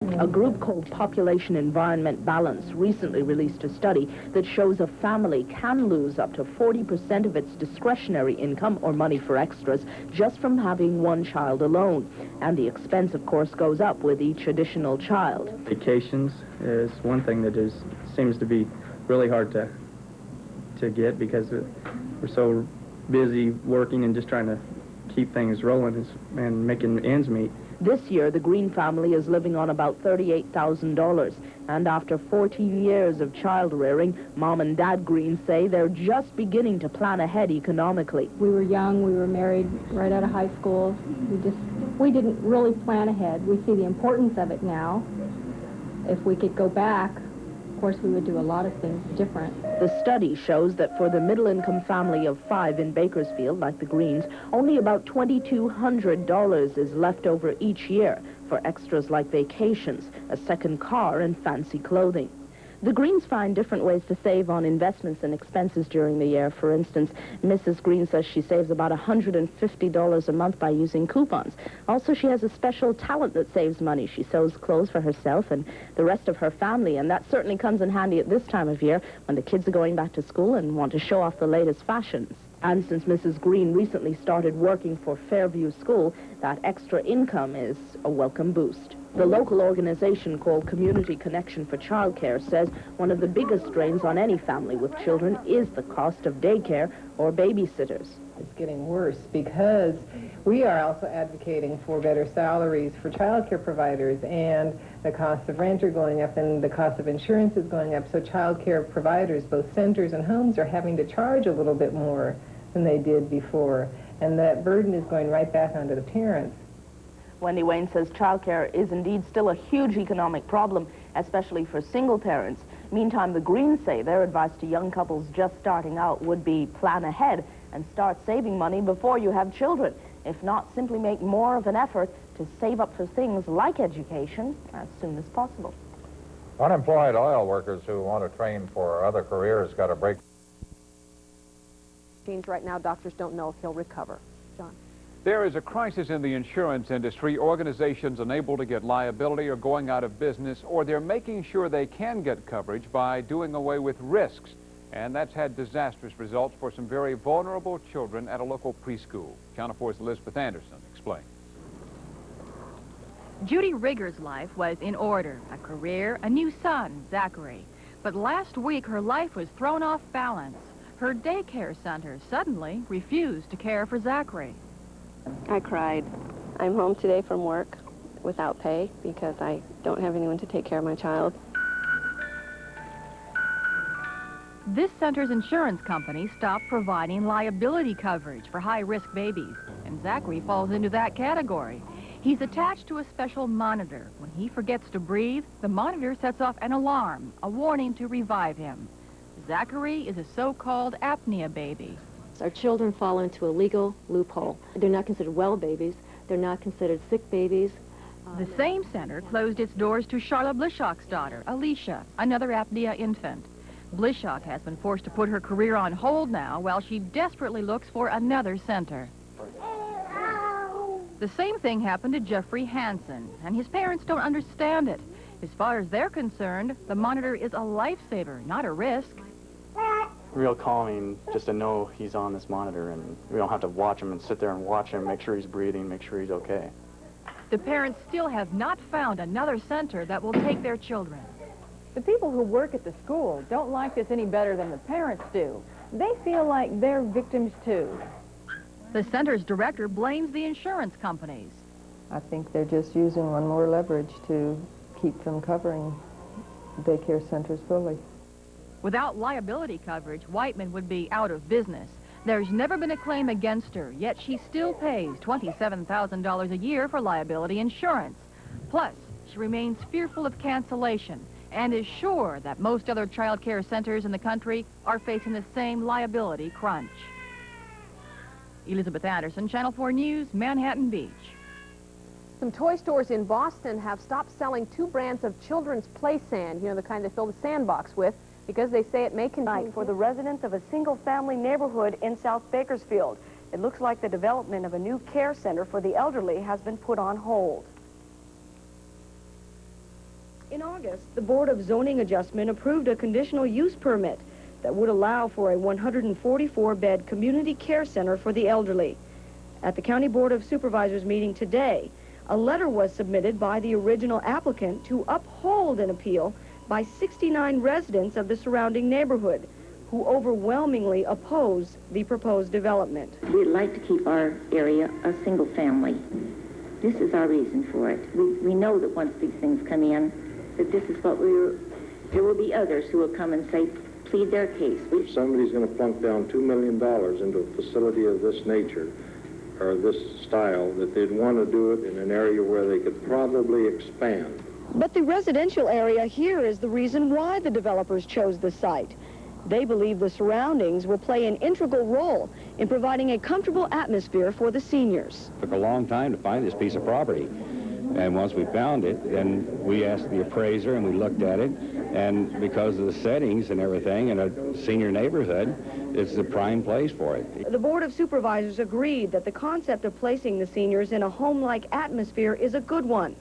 A group called Population Environment Balance recently released a study that shows a family can lose up to 40% of its discretionary income or money for extras just from having one child alone. And the expense, of course, goes up with each additional child. Vacations is one thing that seems to be really hard to get because we're so busy working and just trying to keep things rolling and making ends meet. This year, the Green family is living on about $38,000. And after 14 years of child rearing, Mom and Dad Green say they're just beginning to plan ahead economically. We were young, we were married right out of high school. We didn't really plan ahead. We see the importance of it now. If we could go back, of course, we would do a lot of things different. The study shows that for the middle-income family of 5 in Bakersfield, like the Greens, only about $2,200 is left over each year for extras like vacations, a second car, and fancy clothing. The Greens find different ways to save on investments and expenses during the year. For instance, Mrs. Green says she saves about $150 a month by using coupons. Also, she has a special talent that saves money. She sews clothes for herself and the rest of her family, and that certainly comes in handy at this time of year when the kids are going back to school and want to show off the latest fashions. And since Mrs. Green recently started working for Fairview School, that extra income is a welcome boost. The local organization called Community Connection for Childcare says one of the biggest drains on any family with children is the cost of daycare or babysitters. It's getting worse because we are also advocating for better salaries for childcare providers, and the cost of rent are going up and the cost of insurance is going up, so childcare providers, both centers and homes, are having to charge a little bit more than they did before, and that burden is going right back onto the parents. Wendy Wayne says childcare is indeed still a huge economic problem, especially for single parents. Meantime, the Greens say their advice to young couples just starting out would be plan ahead and start saving money before you have children. If not, simply make more of an effort to save up for things like education as soon as possible. Unemployed oil workers who want to train for other careers got a break. Right now, doctors don't know if he'll recover. John. There is a crisis in the insurance industry. Organizations unable to get liability are going out of business, or they're making sure they can get coverage by doing away with risks. And that's had disastrous results for some very vulnerable children at a local preschool. Channel 4's Elizabeth Anderson explains. Judy Rigger's life was in order. A career, a new son, Zachary. But last week, her life was thrown off balance. Her daycare center suddenly refused to care for Zachary. I cried. I'm home today from work without pay because I don't have anyone to take care of my child. This center's insurance company stopped providing liability coverage for high-risk babies, and Zachary falls into that category. He's attached to a special monitor. When he forgets to breathe, the monitor sets off an alarm, a warning to revive him. Zachary is a so-called apnea baby. Our children fall into a legal loophole. They're not considered well babies. They're not considered sick babies. The same center closed its doors to Charlotte Blishock's daughter, Alicia, another apnea infant. Blishock has been forced to put her career on hold now while she desperately looks for another center. The same thing happened to Jeffrey Hansen, and his parents don't understand it. As far as they're concerned, the monitor is a lifesaver, not a risk. Real calming just to know he's on this monitor, and we don't have to watch him and sit there and watch him, make sure he's breathing, make sure he's okay. The parents still have not found another center that will take their children. The people who work at the school don't like this any better than the parents do. They feel like they're victims too. The center's director blames the insurance companies. I think they're just using one more leverage to keep from covering daycare centers fully. Without liability coverage, Whiteman would be out of business. There's never been a claim against her, yet she still pays $27,000 a year for liability insurance. Plus, she remains fearful of cancellation and is sure that most other child care centers in the country are facing the same liability crunch. Elizabeth Anderson, Channel 4 News, Manhattan Beach. Some toy stores in Boston have stopped selling 2 brands of children's play sand, you know, the kind they fill the sandbox with, because they say it may contain for the residents of a single-family neighborhood in South Bakersfield. It looks like the development of a new care center for the elderly has been put on hold. In August, the Board of Zoning Adjustment approved a conditional use permit that would allow for a 144-bed community care center for the elderly. At the County Board of Supervisors meeting today, a letter was submitted by the original applicant to uphold an appeal by 69 residents of the surrounding neighborhood who overwhelmingly oppose the proposed development. We'd like to keep our area a single family. This is our reason for it. We know that once these things come in, that this is what there will be others who will come and say, plead their case. If somebody's going to plunk down $2 million into a facility of this nature, or this style, that they'd want to do it in an area where they could probably expand. But the residential area here is the reason why the developers chose the site. They believe the surroundings will play an integral role in providing a comfortable atmosphere for the seniors. It took a long time to find this piece of property. And once we found it, then we asked the appraiser and we looked at it. And because of the settings and everything in a senior neighborhood, it's the prime place for it. The Board of Supervisors agreed that the concept of placing the seniors in a home-like atmosphere is a good one,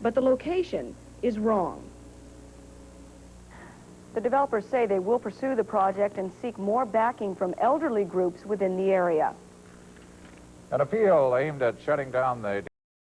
but the location is wrong. The developers say they will pursue the project and seek more backing from elderly groups within the area. An appeal aimed at shutting down the